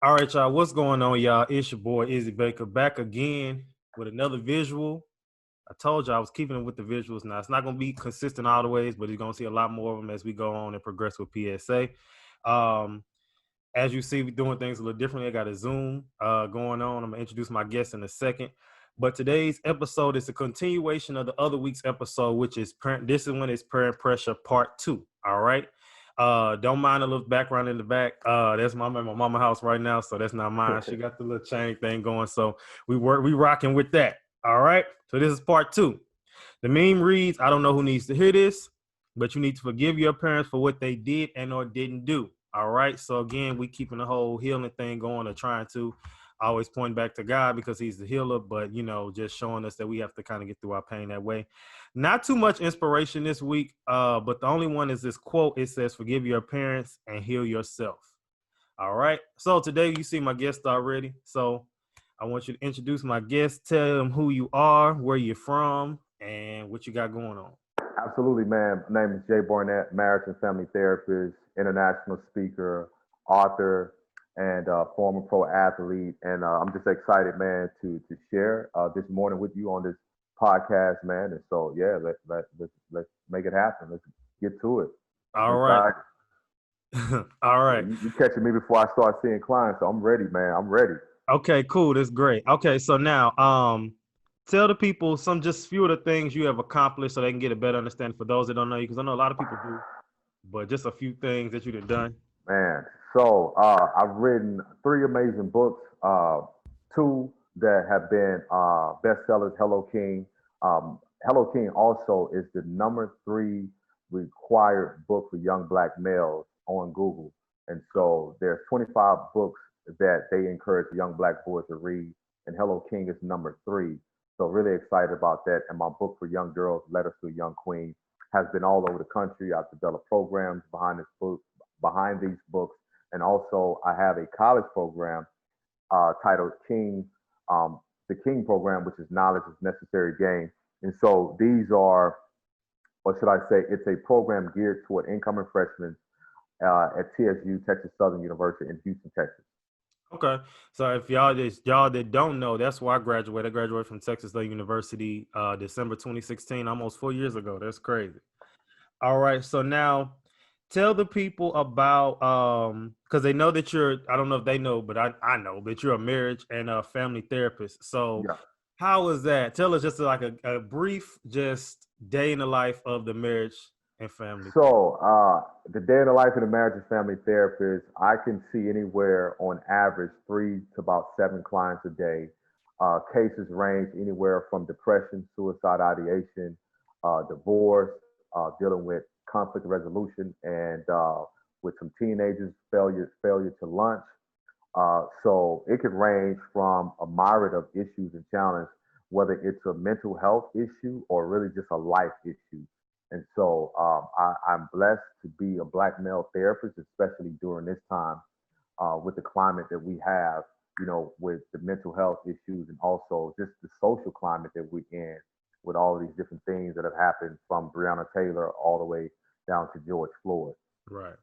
All right, y'all. What's going on, y'all? It's your boy Izzy Baker back again with another visual. I told you I was keeping it with the visuals. Now it's not going to be consistent all the ways, but you're going to see a lot more of them as we go on and progress with P.S.A. As you see, we're doing things a little differently. I got a Zoom going on. I'm going to introduce my guest in a second. But today's episode is a continuation of the other week's episode, which is this is when it's Parent Pressure Part 2. All right. Don't mind a little background in the back. That's my mama house right now, so that's not mine. She got the little chain thing going, so we rocking with that. All right. So this is Part 2. The meme reads, I don't know who needs to hear this, but you need to forgive your parents for what they did and or didn't do. All right. So again, we keeping the whole healing thing going or trying to always point back to God because he's the healer, but just showing us that we have to kind of get through our pain that way. Not too much inspiration this week, but the only one is this quote. It says, forgive your parents and heal yourself. All right. So today you see my guest already. So I want you to introduce my guest, tell them who you are, where you're from, and what you got going on. Absolutely, man. My name is Jay Barnett, marriage and family therapist, international speaker, author, and former pro athlete. And I'm just excited, man, to share this morning with you on this podcast, man. And so, yeah, let's make it happen. Let's get to it. All right. All right. You catching me before I start seeing clients, so I'm ready, man. I'm ready. Okay, cool. That's great. Okay, so now, tell the people just few of the things you have accomplished so they can get a better understanding for those that don't know you, because I know a lot of people do, but just a few things that you've done. Man, so I've written 3 amazing books, 2 that have been bestsellers. Hello King. Hello King also is the #3 required book for young black males on Google. And so there's 25 books that they encourage young black boys to read, and Hello King is #3. So really excited about that. And my book for young girls, Letters to a Young Queen, has been all over the country. I've developed programs behind these books, and also I have a college program titled King, the King program, which is knowledge is necessary gain. And so these are, or should I say, it's a program geared toward incoming freshmen at TSU, Texas Southern University in Houston, Texas. Okay, so if y'all that don't know, that's where I graduated. I graduated from Texas Southern University, December 2016, almost 4 years ago. That's crazy. All right, so now tell the people about because they know that I don't know if they know, but I know that you're a marriage and a family therapist. So Yeah. how is that? Tell us just like a brief just day in the life of the marriage and family. So the day in the life of the marriage and family therapist, I can see anywhere on average 3 to about 7 clients a day. Cases range anywhere from depression, suicide ideation, divorce, dealing with conflict resolution, and with some teenagers failure to lunch. So it could range from a myriad of issues and challenges, whether it's a mental health issue or really just a life issue. And so I'm blessed to be a black male therapist, especially during this time with the climate that we have, with the mental health issues and also just the social climate that we're in with all of these different things that have happened from Breonna Taylor all the way down to George Floyd. Right.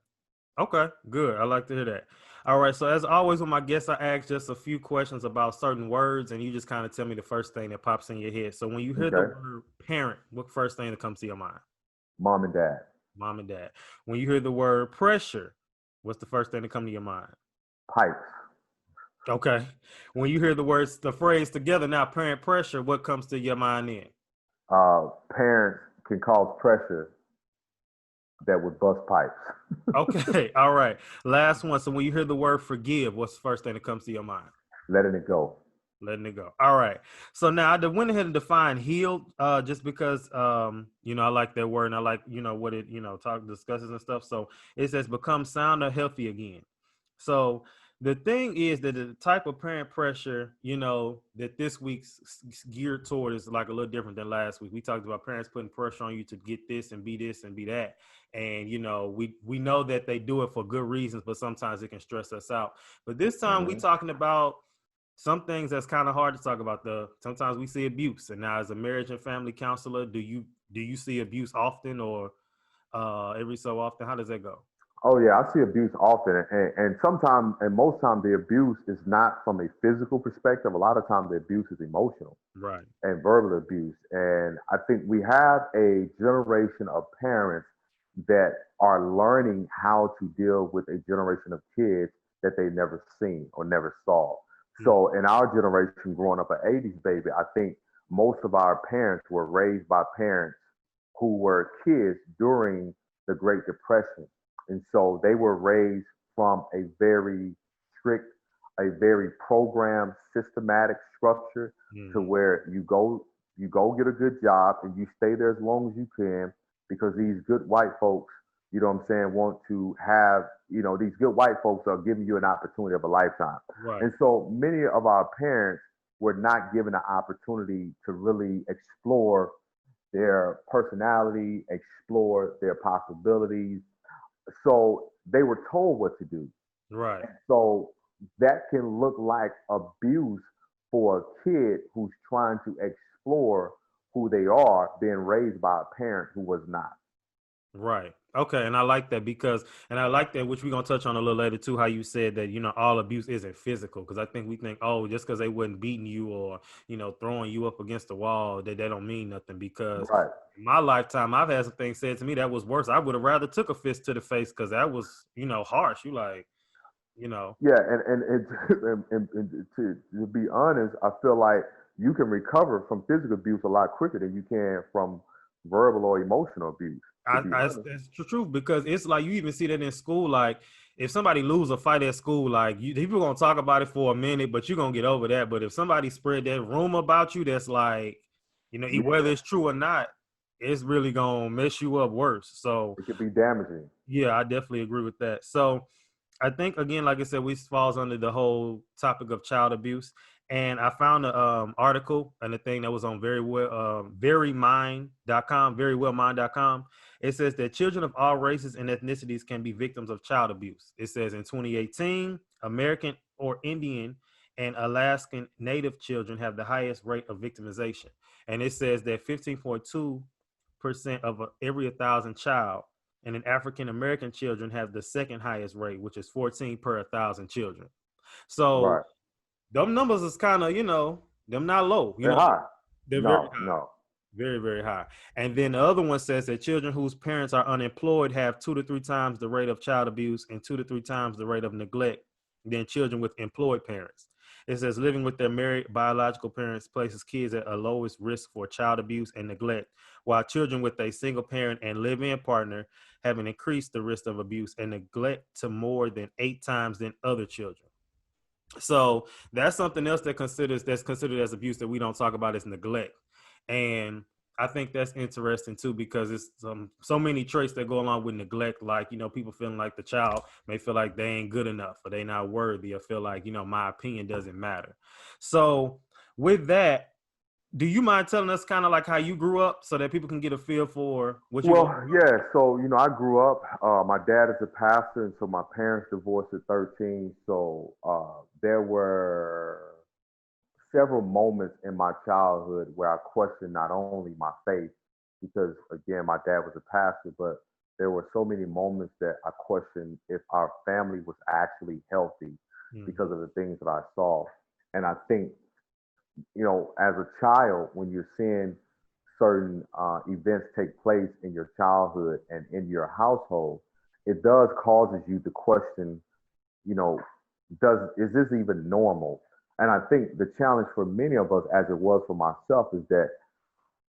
Okay, good. I like to hear that. All right. So as always with my guests, I ask just a few questions about certain words, and you just kind of tell me the first thing that pops in your head. So when you hear the word parent, what first thing that comes to your mind? Mom and dad. Mom and dad. When you hear the word pressure, what's the first thing that comes to your mind? Pipes. Okay. When you hear the phrase together now, parent pressure, what comes to your mind then? Parents can cause pressure that would bust pipes. Okay. All right. Last one. So when you hear the word forgive, what's the first thing that comes to your mind? Letting it go. Letting it go. All right. So now I went ahead and defined healed just because, I like that word and I like, what it, discusses and stuff. So it says become sound or healthy again. So the thing is that the type of parent pressure, that this week's geared toward is like a little different than last week. We talked about parents putting pressure on you to get this and be that. And, we know that they do it for good reasons, but sometimes it can stress us out. But this time we talking about some things that's kind of hard to talk about. Sometimes we see abuse. And now as a marriage and family counselor, do you see abuse often or every so often? How does that go? Oh yeah, I see abuse often, and sometimes, and most times, the abuse is not from a physical perspective. A lot of times, the abuse is emotional Right. and verbal abuse. And I think we have a generation of parents that are learning how to deal with a generation of kids that they never seen or never saw. Mm. So in our generation, growing up an 80s baby, I think most of our parents were raised by parents who were kids during the Great Depression. And so they were raised from a very strict, a very programmed, systematic structure to Hmm. where you go get a good job and you stay there as long as you can because these good white folks, you know what I'm saying, want to have, these good white folks are giving you an opportunity of a lifetime. Right. And so many of our parents were not given an opportunity to really explore their personality, explore their possibilities. So they were told what to do. Right. So that can look like abuse for a kid who's trying to explore who they are, being raised by a parent who was not. Right. Okay. And I like that and I like that, which we're going to touch on a little later too, how you said that, all abuse isn't physical. Cause I think we think, oh, just cause they wasn't beating you or, throwing you up against the wall, that don't mean nothing. Because Right. in my lifetime, I've had some things said to me that was worse. I would have rather took a fist to the face because that was, harsh. You like, you know, Yeah, and to be honest, I feel like you can recover from physical abuse a lot quicker than you can from verbal or emotional abuse. To be honest. that's the truth because it's like you even see that in school. Like if somebody lose a fight at school, like people gonna talk about it for a minute, but you're gonna get over that. But if somebody spread that rumor about you, that's like, whether Yeah, it's true or not, it's really gonna mess you up worse. So it could be damaging. yeah, I definitely agree with that. So I think again, like I said, we falls under the whole topic of child abuse. And I found an article and a thing that was on verywellmind.com. It says that children of all races and ethnicities can be victims of child abuse. It says in 2018, American or Indian and Alaskan Native children have the highest rate of victimization. And it says that 15.2% of every 1,000 child and then African American children have the second highest rate, which is 14 per 1,000 children. So Right. them numbers is kind of, them not low. They're high. They're very No, high, no. very, very high. And then the other one says that children whose parents are unemployed have 2 to 3 times the rate of child abuse and 2 to 3 times the rate of neglect than children with employed parents. It says living with their married biological parents places kids at a lowest risk for child abuse and neglect, while children with a single parent and live-in partner have an increased the risk of abuse and neglect to more than 8 times than other children. So that's something else that's considered as abuse that we don't talk about is neglect. And I think that's interesting too because it's so many traits that go along with neglect. Like people feeling like the child may feel like they ain't good enough or they not worthy or feel like my opinion doesn't matter. So with that, do you mind telling us kind of like how you grew up so that people can get a feel for what you go Well, yeah. So I grew up. My dad is a pastor, and so my parents divorced at 13. So there were several moments in my childhood where I questioned not only my faith, because again, my dad was a pastor, but there were so many moments that I questioned if our family was actually healthy through? because of the things that I saw. And I think, as a child, when you're seeing certain events take place in your childhood and in your household, it does causes you to question, you know, is this even normal? And I think the challenge for many of us, as it was for myself, is that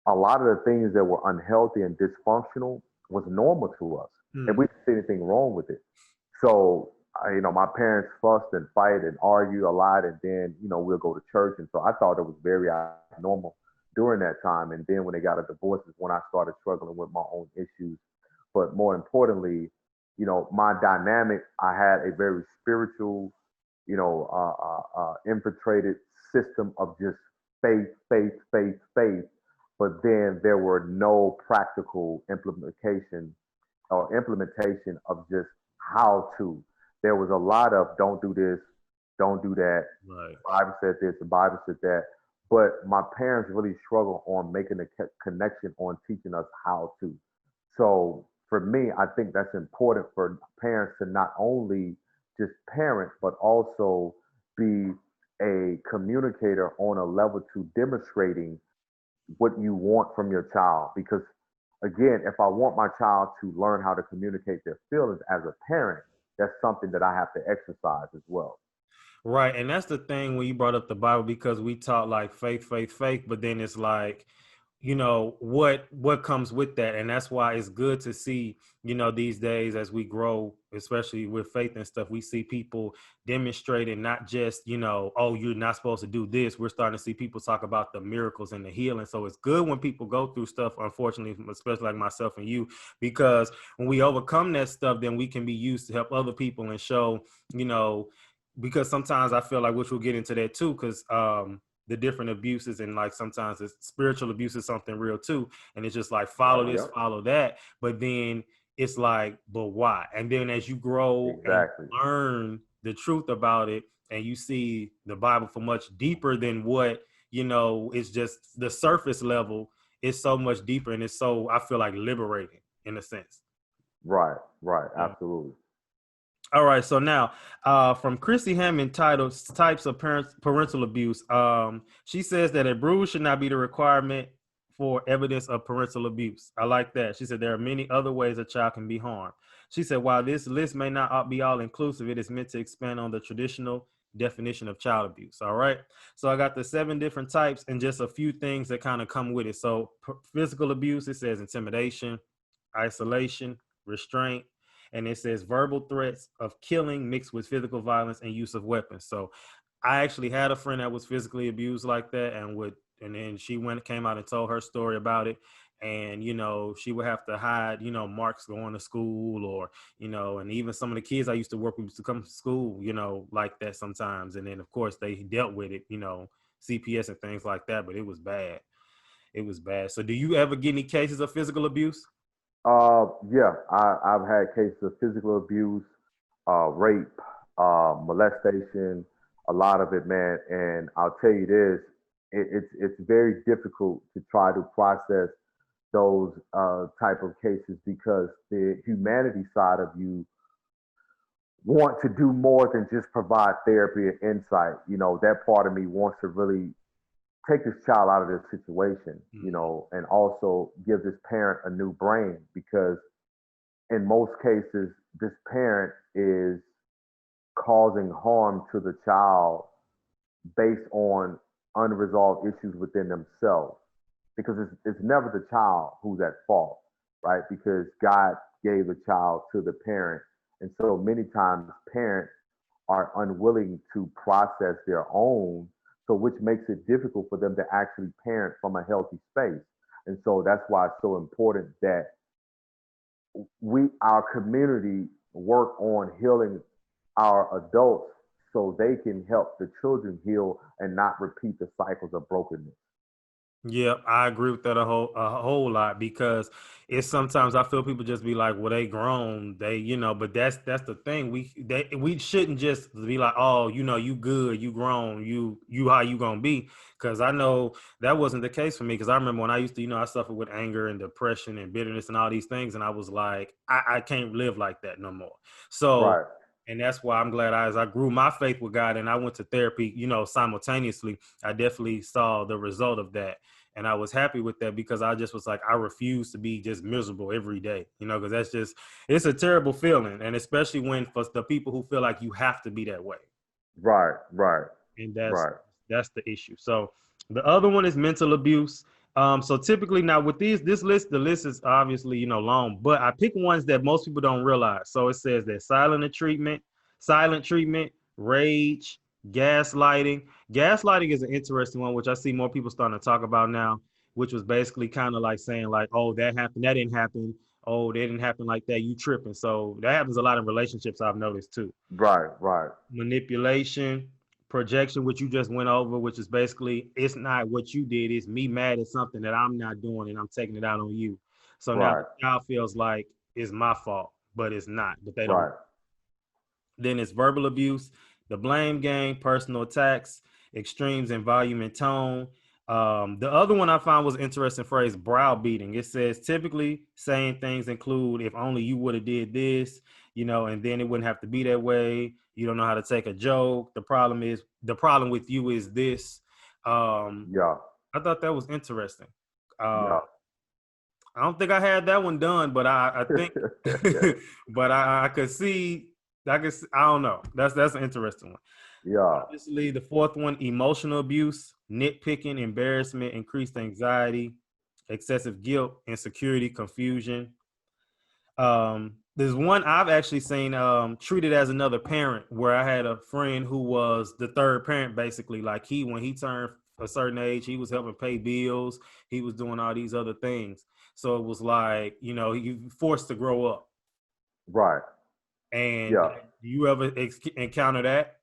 a lot of the things that were unhealthy and dysfunctional was normal to us, and Mm, we didn't see anything wrong with it. So, my parents fussed and fight and argue a lot, and then we'll go to church, and so I thought it was very normal during that time. And then when they got a divorce is when I started struggling with my own issues. But more importantly, my dynamic, I had a very spiritual, infiltrated system of just faith, faith, faith, faith. But then there were no practical implementation of just how to. There was a lot of don't do this, don't do that. right. The Bible said this, the Bible said that. But my parents really struggled on making a connection on teaching us how to. So for me, I think that's important for parents to not only just parent, but also be a communicator on a level to demonstrating what you want from your child. Because again, if I want my child to learn how to communicate their feelings as a parent, that's something that I have to exercise as well. Right. And that's the thing when you brought up the Bible, because we taught like faith, faith, faith, but then it's like, what comes with that. And that's why it's good to see, these days as we grow, especially with faith and stuff, we see people demonstrating not just, oh, you're not supposed to do this. We're starting to see people talk about the miracles and the healing. So it's good when people go through stuff, unfortunately, especially like myself and you, because when we overcome that stuff, then we can be used to help other people and show, you know, because sometimes I feel like, which we'll get into that too, because the different abuses, and like sometimes it's spiritual abuse is something real too, and it's just like follow Yep, this, yep. follow that, but then it's like, but why? And then as you grow and Exactly. learn the truth about it, and you see the Bible for much deeper than what it's just the surface level. It's so much deeper, and it's so, I feel like, liberating in a sense. Right, right, Yeah. absolutely. All right, so now from Chrissy Hammond, titled "Types of Parental Abuse." She says that a bruise should not be the requirement for evidence of parental abuse. I like that. She said there are many other ways a child can be harmed. She said while this list may not be all inclusive, it is meant to expand on the traditional definition of child abuse. All right, so I got the 7 different types and just a few things that kind of come with it. So physical abuse, it says intimidation, isolation, restraint, and it says verbal threats of killing mixed with physical violence and use of weapons. So I actually had a friend that was physically abused like that, and then she came out and told her story about it. And she would have to hide marks going to school, or and even some of the kids I used to work with used to come to school like that sometimes. And then of course they dealt with it, CPS and things like that, but it was bad. It was bad. So do you ever get any cases of physical abuse? Yeah, I've had cases of physical abuse, rape, molestation, a lot of it, man. And I'll tell you this, it's very difficult to try to process those type of cases because the humanity side of you want to do more than just provide therapy and insight. That part of me wants to really take this child out of this situation, and also give this parent a new brain because in most cases, this parent is causing harm to the child based on unresolved issues within themselves. Because it's never the child who's at fault, right? Because God gave the child to the parent. And so many times parents are unwilling to process their own, so which makes it difficult for them to actually parent from a healthy space. And so that's why it's so important that our community work on healing our adults so they can help the children heal and not repeat the cycles of brokenness. Yeah, I agree with that a whole lot, because it's sometimes I feel people just be like, well, they grown, but that's the thing. We shouldn't just be like, oh, you good, you grown, you how you gonna be? Because I know that wasn't the case for me. Because I remember when I used to, I suffered with anger and depression and bitterness and all these things, and I was like, I can't live like that no more. So. Right, And that's why I'm glad as I grew my faith with God and I went to therapy, simultaneously, I definitely saw the result of that. And I was happy with that, because I just was like, I refuse to be just miserable every day, because it's a terrible feeling. And especially when for the people who feel like you have to be that way. right, right, And right. that's the issue. So the other one is mental abuse. So typically now with this list, the list is obviously, long, but I pick ones that most people don't realize. So it says that silent treatment, rage, gaslighting. Gaslighting is an interesting one, which I see more people starting to talk about now, which was basically kind of like saying like, oh, that happened, that didn't happen. Oh, that didn't happen like that, you tripping. So that happens a lot in relationships, I've noticed too. Right, right, Manipulation, projection, which you just went over, which is basically it's not what you did, it's me mad at something that I'm not doing and I'm taking it out on you. So now right, the child feels like it's my fault, but it's not, but they don't. right, Then it's verbal abuse, the blame game, personal attacks, extremes in volume and tone. The other one I found was interesting phrase, browbeating. It says typically saying things include if only you would have did this, and then it wouldn't have to be that way. You don't know how to take a joke. The problem with you is this. Yeah, I thought that was interesting. yeah. I don't think I had that one done, but I think, but I could see, I don't know. That's an interesting one. Yeah, Obviously, the fourth one, emotional abuse, nitpicking, embarrassment, increased anxiety, excessive guilt, insecurity, confusion. There's one I've actually seen treated as another parent, where I had a friend who was the third parent, basically. Like when he turned a certain age, he was helping pay bills, he was doing all these other things. So it was like, you forced to grow up. right. And Yeah. do you ever encounter that?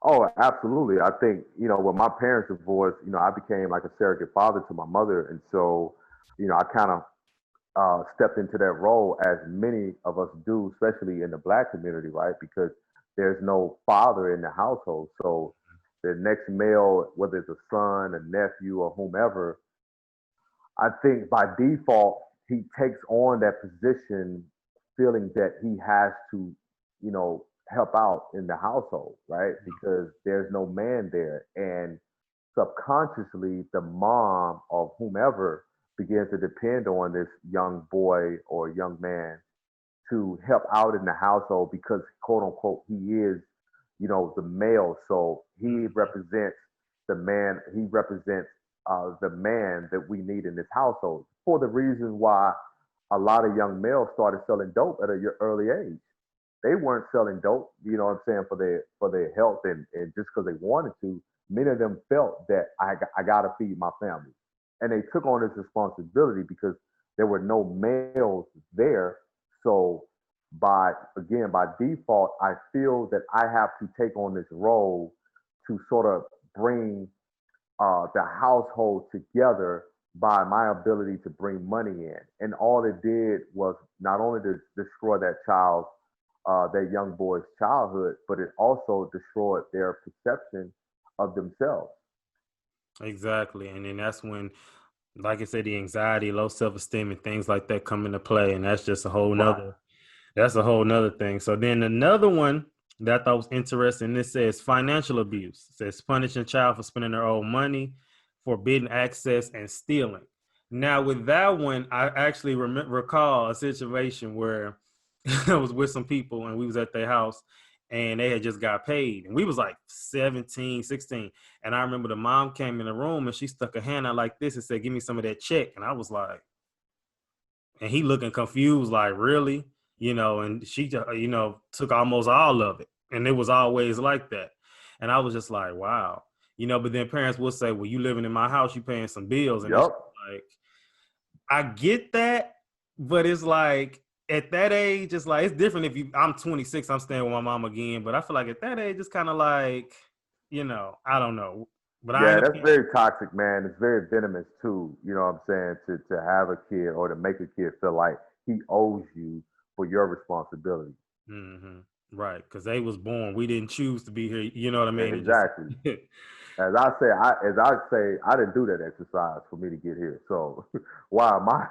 Oh, absolutely. I think, when my parents divorced, I became like a surrogate father to my mother. And so, I kind of stepped into that role as many of us do, especially in the black community, right? Because there's no father in the household. So the next male, whether it's a son, a nephew, or whomever, I think by default, he takes on that position feeling that he has to, help out in the household, right? Because there's no man there. And subconsciously, the mom of whomever begins to depend on this young boy or young man to help out in the household because, quote unquote, he is, the male. So he represents the man that we need in this household for the reason why a lot of young males started selling dope at an early age. They weren't selling dope, you know what I'm saying, for their health and just because they wanted to. Many of them felt that I got to feed my family. And they took on this responsibility because there were no males there. So by default, I feel that I have to take on this role to sort of bring the household together by my ability to bring money in. And all it did was not only to destroy that young boy's childhood, but it also destroyed their perception of themselves. Exactly. And then that's when, like I said, the anxiety, low self-esteem, and things like that come into play. And Right. that's a whole nother thing. So then another one that I thought was interesting, this says financial abuse. It says punishing a child for spending their own money, forbidden access, and stealing. Now with that one, I actually recall a situation where I was with some people and we was at their house and they had just got paid. And we was like 17, 16. And I remember the mom came in the room and she stuck her hand out like this and said, "Give me some of that check." And I was like, and he looking confused, like, really? And she, took almost all of it. And it was always like that. And I was just like, wow. But then parents will say, well, you living in my house, you paying some bills. And it's Yep. like, I get that, but it's like at that age, it's like, it's different if I'm 26, I'm staying with my mom again. But I feel like at that age, it's kind of like, I don't know. But I Yeah, ain't a that's parent. very toxic, man. It's very venomous too. You know what I'm saying? To have a kid or to make a kid feel like he owes you for your responsibility. Hmm. Right. Because they was born. We didn't choose to be here. You know what I mean? It just, Exactly. As I say, I didn't do that exercise for me to get here. So why am I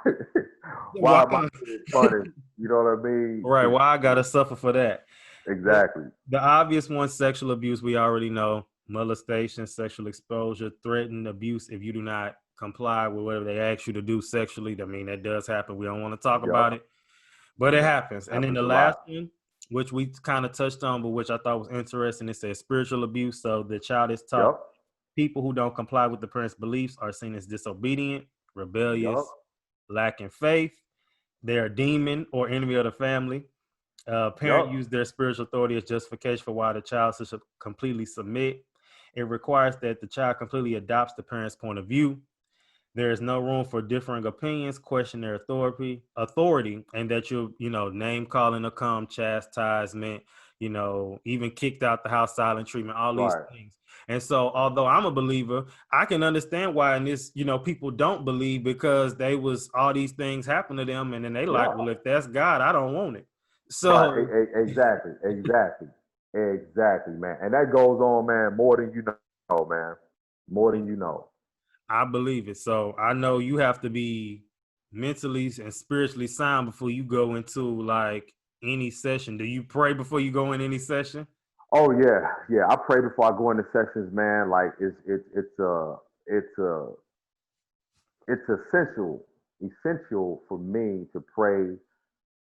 why why? am I being punished? You know what I mean? Right. Why I got to suffer for that? But Exactly. the obvious one, sexual abuse, we already know. Molestation, sexual exposure, threatened abuse if you do not comply with whatever they ask you to do sexually. I mean, that does happen. We don't want to talk Yep. about it, but it happens. And then Happens the a last lot. one, which we kind of touched on, but which I thought was interesting, it says spiritual abuse. So the child is taught Yep. people who don't comply with the parents' beliefs are seen as disobedient, Yep. rebellious, lacking faith. They're a demon or enemy of the family. Parent Yep. use their spiritual authority as justification for why the child should completely submit. It requires that the child completely adopts the parent's point of view. There is no room for differing opinions, question their authority, and that name calling will come, chastisement, even kicked out the house, silent treatment, all these Right. things. And so, although I'm a believer, I can understand why in this, people don't believe because they was all these things happen to them, and then they like, Yeah. well, if that's God, I don't want it. Right. So Exactly. Exactly. Exactly, man. And that goes on, man, more than you know, man. More than you know. I believe it. So I know you have to be mentally and spiritually sound before you go into like any session. Do you pray before you go in any session? Oh yeah, yeah. I pray before I go into sessions, man. Like it's it's essential for me to pray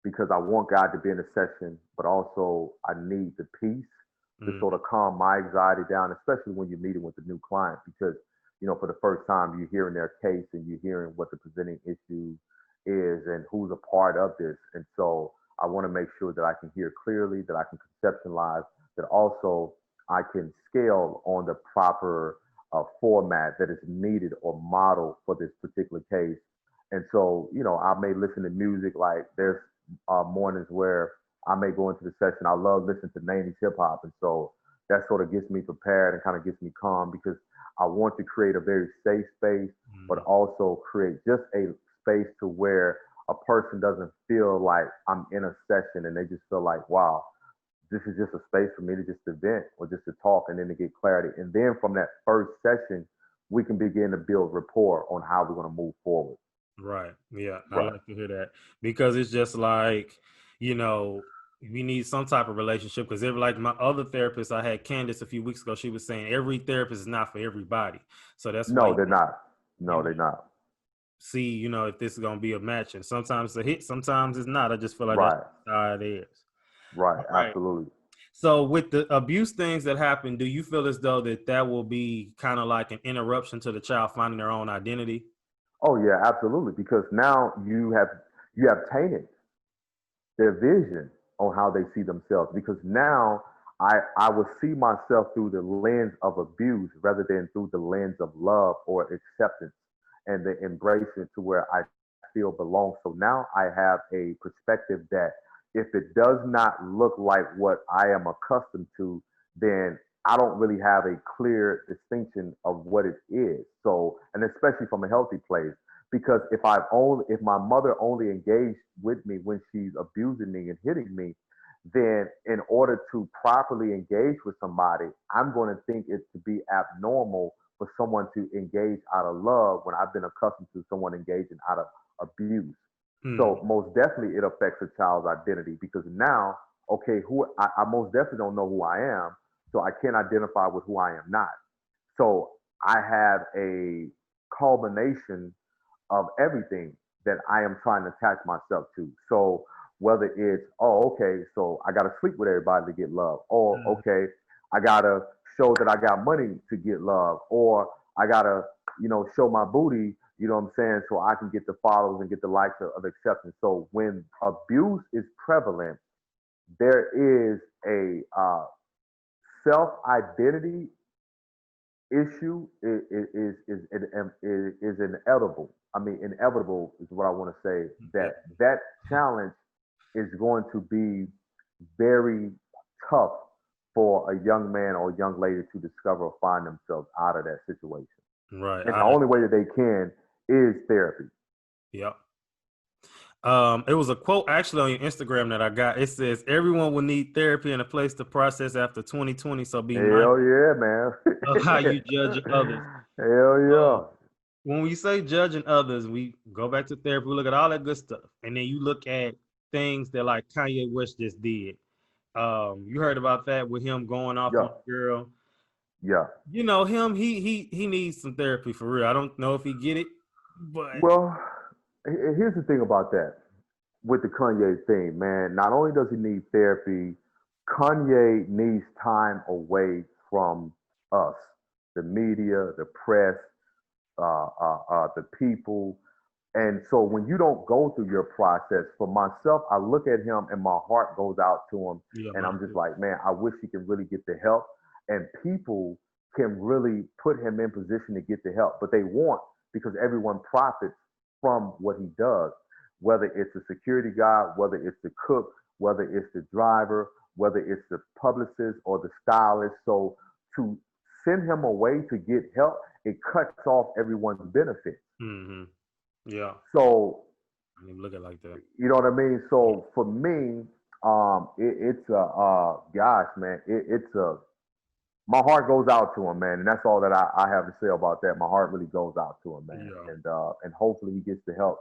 because I want God to be in the session, but also I need the peace to Mm, sort of calm my anxiety down, especially when you're meeting with a new client, because for the first time you're hearing their case and you're hearing what the presenting issue is and who's a part of this. And so I want to make sure that I can hear clearly, that I can conceptualize, that also I can scale on the proper format that is needed or modeled for this particular case. And so, I may listen to music. Like there's mornings where I may go into the session. I love listening to 90s hip hop. And so that sort of gets me prepared and kind of gets me calm because I want to create a very safe space, but mm, also create just a space to where a person doesn't feel like I'm in a session and they just feel like, wow, this is just a space for me to just to vent or just to talk and then to get clarity. And then from that first session, we can begin to build rapport on how we're going to move forward. right. Yeah. I Right. like to hear that because it's just like, you know, we need some type of relationship because every like my other therapist I had Candace a few weeks ago, she was saying every therapist is not for everybody. So that's why No, they're not. you No, know they're not. see, if this is gonna be a match. And sometimes it's a hit, sometimes it's not. I just feel like that's Right. how it is. Right. All right. Absolutely. So with the abuse things that happen, do you feel as though that will be kind of like an interruption to the child finding their own identity? Oh yeah, absolutely. Because now you have tainted their vision on how they see themselves. Because now I will see myself through the lens of abuse rather than through the lens of love or acceptance and the embracing to where I feel belong. So now I have a perspective that if it does not look like what I am accustomed to, then I don't really have a clear distinction of what it is. So, and especially from a healthy place, because if my mother only engaged with me when she's abusing me and hitting me, then in order to properly engage with somebody, I'm going to think it to be abnormal for someone to engage out of love when I've been accustomed to someone engaging out of abuse. Hmm. So most definitely it affects a child's identity because now, okay, who I most definitely don't know who I am, so I can't identify with who I am not. So I have a culmination of everything that I am trying to attach myself to. So whether it's, oh, okay, so I got to sleep with everybody to get love, or okay, I got to show that I got money to get love, or I got to, show my booty, you know what I'm saying, so I can get the followers and get the likes of acceptance. So when abuse is prevalent, there is a self identity issue is inevitable. I mean, inevitable is what I want to say. Yeah. That challenge is going to be very tough for a young man or young lady to discover or find themselves out of that situation. Right. And the only way that they can is therapy. Yep. It was a quote actually on your Instagram that I got. It says, "Everyone will need therapy and a place to process after 2020. So be mindful Hell yeah, man. of how you judge others." Hell Uh, yeah. when we say judging others, we go back to therapy. We look at all that good stuff, and then you look at things that like Kanye West just did. You heard about that with him going off Yeah. on a girl. Yeah. Him. He needs some therapy for real. I don't know if he get it, but Well, here's the thing about that with the Kanye thing, man. Not only does he need therapy, Kanye needs time away from us, the media, the press, the people. And so when you don't go through your process, for myself, I look at him and my heart goes out to him. yeah, And man. I'm just like, man, I wish he can really get the help. And people can really put him in position to get the help, but they won't because everyone profits from what he does, whether it's the security guard, whether it's the cook, whether it's the driver, whether it's the publicist or the stylist. So to send him away to get help, it cuts off everyone's benefit. Hmm. Yeah, So I didn't even look at it like that. you know what I mean. So for me, it's a gosh, man, it's a my heart goes out to him, man, and that's all that I have to say about that. My heart really goes out to him, man, Yeah, and hopefully he gets the help.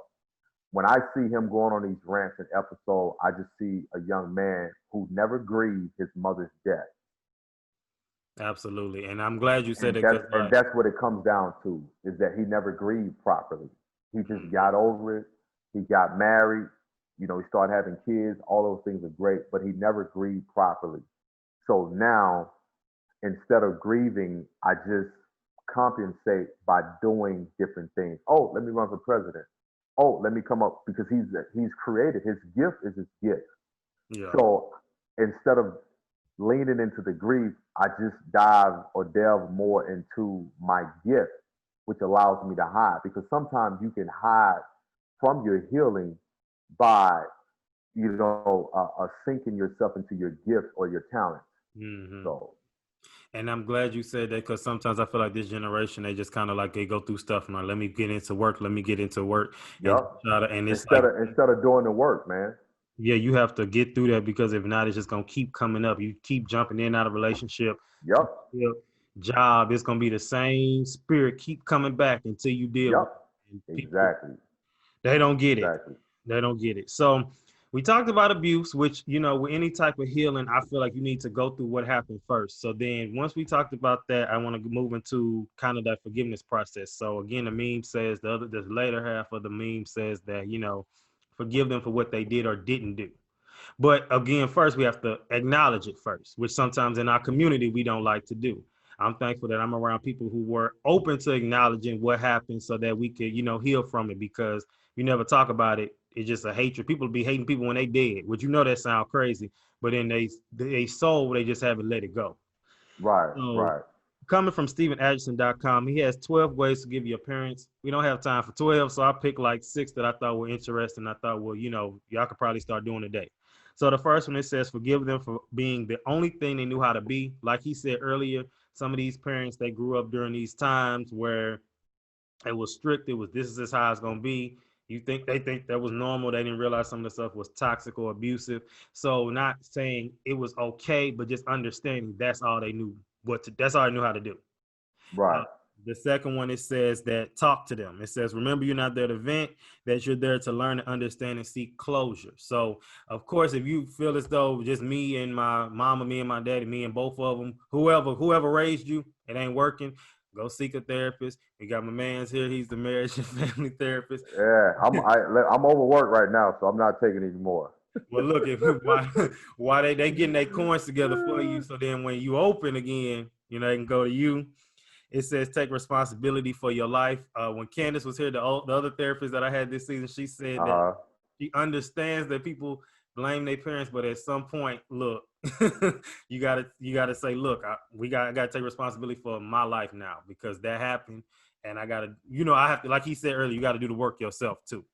When I see him going on these rants and episodes, I just see a young man who never grieved his mother's death, absolutely. And I'm glad you said and it because, that's what it comes down to, is that he never grieved properly. He just got over it. He got married. You know, he started having kids. All those things are great, but he never grieved properly. So now, instead of grieving, I just compensate by doing different things. Oh, let me run for president. Oh, let me come up, because he's created. His gift is his gift. yeah. So instead of leaning into the grief, I just dive or delve more into my gift, which allows me to hide. Because sometimes you can hide from your healing by, sinking yourself into your gift or your talent. Mm-hmm. So, And I'm glad you said that because sometimes I feel like this generation, they just kind of like they go through stuff and like, let me get into work, let me get into work, and yep. try to, and it's Instead like, of instead of doing the work, man. yeah, you have to get through that because if not, it's just gonna keep coming up. You keep jumping in and out of relationship, Yep. job, it's gonna be the same spirit keep coming back until you deal with Yep. it. And people, Exactly. they don't get it. Exactly. They don't get it. So we talked about abuse, which, with any type of healing, I feel like you need to go through what happened first. So then once we talked about that, I want to move into kind of that forgiveness process. So again, the meme says the later half of the meme says that, forgive them for what they did or didn't do. But again, first we have to acknowledge it first, which sometimes in our community we don't like to do. I'm thankful that I'm around people who were open to acknowledging what happened so that we could, heal from it, because you never talk about it. It's just a hatred. People be hating people when they dead, which that sound crazy, but in they soul, they just haven't let it go. Right. So Right. coming from StephenAtchison.com, he has 12 ways to give your parents. We don't have time for 12, so I picked like 6 that I thought were interesting. I thought, well, y'all could probably start doing today. So the first one, it says, forgive them for being the only thing they knew how to be. Like he said earlier, some of these parents, they grew up during these times where it was strict. It was, this is just how it's going to be. They think that was normal. They didn't realize some of the stuff was toxic or abusive. So not saying it was okay, but just understanding that's all they knew that's all they knew how to do. Uh, Right. the second one, it says that talk to them. It says, remember, you're not there to vent, that you're there to learn and understand and seek closure. So, of course, if you feel as though just me and my mama, me and my daddy, me and both of them, whoever raised you, it ain't working, go seek a therapist. We got my man's here. He's the marriage and family therapist. Yeah. I'm overworked right now, so I'm not taking any more. Well, look, if why they getting their coins together for you, so then when you open again, they can go to you. It says take responsibility for your life. When Candace was here, the other therapist that I had this season, she said Uh that huh. she understands that people blame their parents, but at some point, look, you gotta say, look, I gotta take responsibility for my life now because that happened, and I gotta, I have to, like he said earlier, you got to do the work yourself too.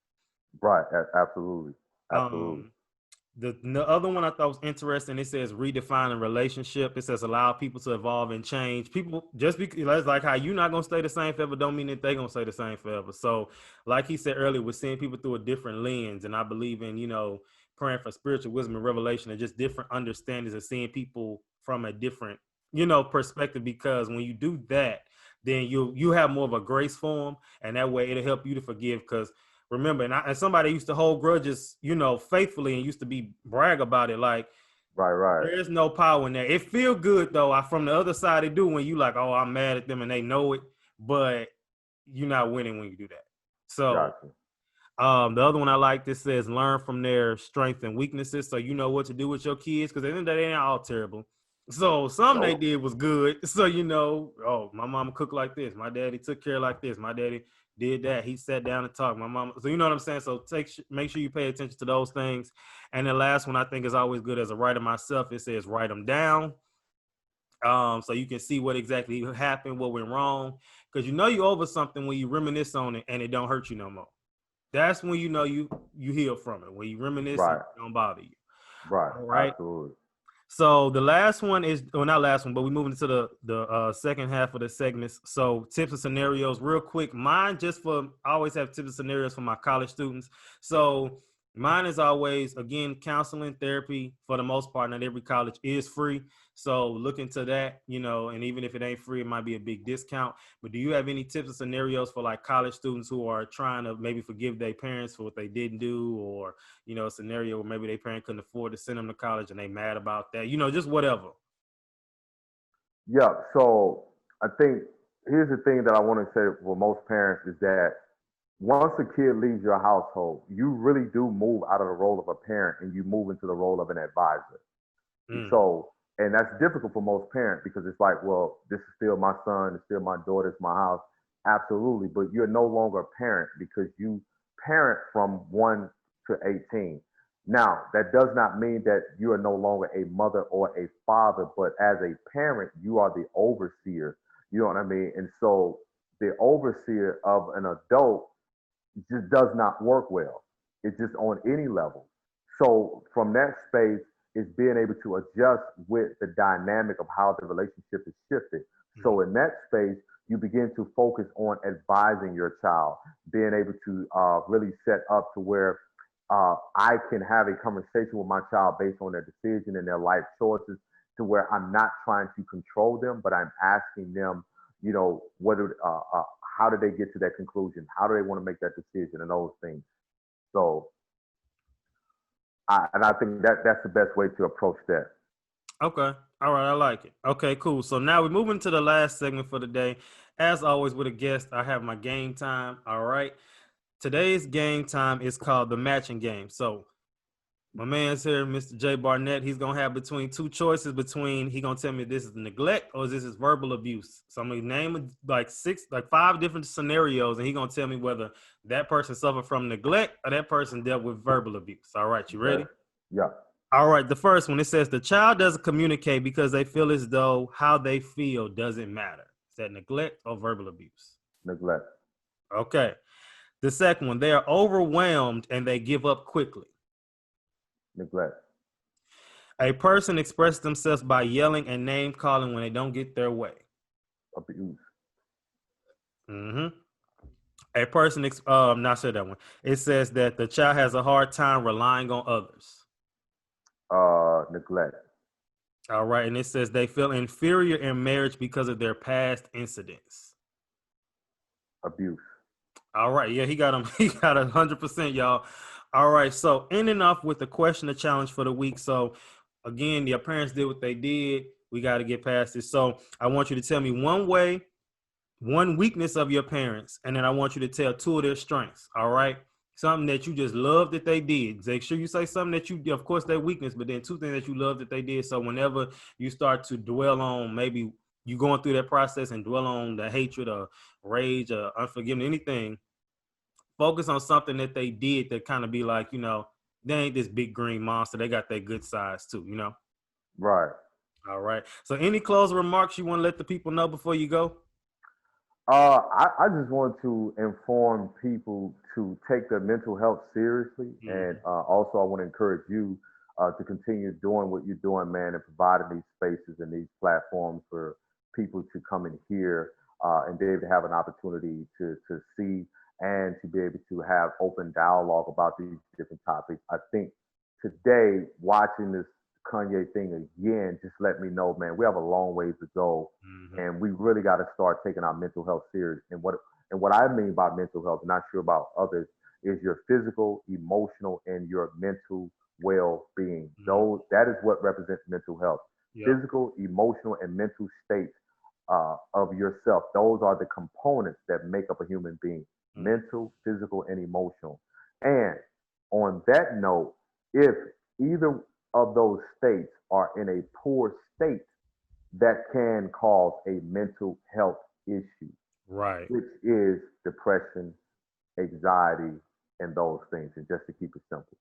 Right. Absolutely. Absolutely. Um, the other one I thought was interesting. It says redefine a relationship. It says allow people to evolve and change. People just because it's like how you're not gonna stay the same forever, don't mean that they're gonna stay the same forever. So, like he said earlier, we're seeing people through a different lens, and I believe in praying for spiritual wisdom and revelation and just different understandings and seeing people from a different perspective. Because when you do that, then you have more of a grace for them, and that way it'll help you to forgive. Because remember, and somebody used to hold grudges, faithfully, and used to be brag about it. Like Right. Right. there is no power in that. It feel good though. From the other side, it do when you like, oh, I'm mad at them, and they know it, but you're not winning when you do that. So Gotcha. the other one I like, this says learn from their strengths and weaknesses, so you know what to do with your kids. Because at the end of the day, they ain't all terrible. So some they Nope. did was good. So oh, my mama cooked like this. My daddy took care like this. My daddy did that. He sat down and talked. My mama. So you know what I'm saying. So make sure you pay attention to those things. And the last one I think is always good as a writer myself. It says write them down. So you can see what exactly happened, what went wrong. Because you over something when you reminisce on it and it don't hurt you no more. That's when you heal from it. When you reminisce and Right. it don't bother you. Right. All right. Absolutely. So the last one is, well, not last one, but we moving into the second half of the segments. So tips and scenarios, real quick. Mine just for I always have tips and scenarios for my college students. So Mine is always, again, counseling, therapy for the most part. Not every college is free. So look into that, and even if it ain't free, it might be a big discount. But do you have any tips or scenarios for like college students who are trying to maybe forgive their parents for what they didn't do, or, a scenario where maybe their parent couldn't afford to send them to college and they mad about that, just whatever. Yeah. So I think here's the thing that I want to say for most parents is that once a kid leaves your household, you really do move out of the role of a parent and you move into the role of an advisor. Mm-hmm. So, and that's difficult for most parents because it's like, well, this is still my son, it's still my daughter, it's my house. Absolutely. But you're no longer a parent because you parent from 1 to 18. Now, that does not mean that you are no longer a mother or a father, but as a parent, you are the overseer. You know what I mean? And so the overseer of an adult just does not work well. It's just on any level. So from that space, is being able to adjust with the dynamic of how the relationship is shifted. Mm-hmm. So in that space, you begin to focus on advising your child, being able to really set up to where I can have a conversation with my child based on their decision and their life choices, to where I'm not trying to control them, but I'm asking them, whether how did they get to that conclusion? How do they want to make that decision and those things? So, and I think that that's the best way to approach that. Okay. All right. I like it. Okay, cool. So now we're moving to the last segment for the day. As always, with a guest, I have my game time. All right. Today's game time is called the matching game. So my man's here, Mr. J. Barnett. He's gonna have between two choices. He gonna tell me this is neglect or this is verbal abuse. So I'm gonna name like five different scenarios, and he's gonna tell me whether that person suffered from neglect or that person dealt with verbal abuse. All right, you Okay. ready? Yeah. All right, the first one, it says the child doesn't communicate because they feel as though how they feel doesn't matter. Is that neglect or verbal abuse? Neglect. Okay. The second one, they are overwhelmed and they give up quickly. Neglect. A person expresses themselves by yelling and name calling when they don't get their way. Abuse. Mm-hmm. A person, not say that one. It says that the child has a hard time relying on others. Neglect. All right, and it says they feel inferior in marriage because of their past incidents. Abuse. All right, yeah, he got him. He got 100%, y'all. All right, so ending off with the question, the challenge for the week. So again, your parents did what they did. We got to get past this. So I want you to tell me one way, one weakness of your parents, and then I want you to tell two of their strengths. All right, something that you just love that they did. Make sure you say something that you, of course, their weakness, but then two things that you love that they did. So whenever you start to dwell on maybe you going through that process and dwell on the hatred or rage or unforgiveness, anything, focus on something that they did to kind of be like, they ain't this big green monster. They got that good size too. Right. All right. So any closing remarks you want to let the people know before you go? I just want to inform people to take their mental health seriously. And Mm-hmm. also, I want to encourage you to continue doing what you're doing, man, and providing these spaces and these platforms for people to come and hear and be able to have an opportunity to see and to be able to have open dialogue about these different topics. I think today, watching this Kanye thing again, just let me know, man, we have a long ways to go, Mm-hmm. and we really got to start taking our mental health serious. And what I mean by mental health, not sure about others, is your physical, emotional, and your mental well-being. Mm-hmm. Those that is what represents mental health. Yep. Physical, emotional, and mental states of yourself. Those are the components that make up a human being: Mm-hmm. mental, physical, and emotional. And on that note, if either of those states are in a poor state, that can cause a mental health issue, Right. which is depression, anxiety, and those things. And just to keep it simple.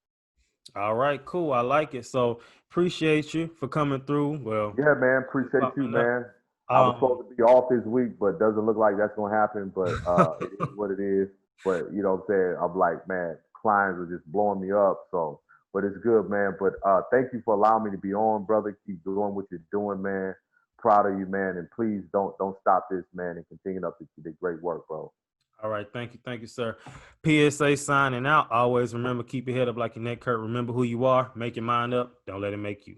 All right, cool. I like it. So appreciate you for coming through. Well, Yeah, man. Appreciate you, popping up. man. I was Um, supposed to be off this week, but doesn't look like that's gonna happen. But it is what it is. But you know what I'm saying? I'm like, man, clients are just blowing me up. So, but it's good, man. But thank you for allowing me to be on, brother. Keep doing what you're doing, man. Proud of you, man. And please don't stop this, man, and continue up the great work, bro. All right. Thank you, sir. PSA signing out. Always remember, keep your head up like your neck hurt. Remember who you are. Make your mind up. Don't let it make you.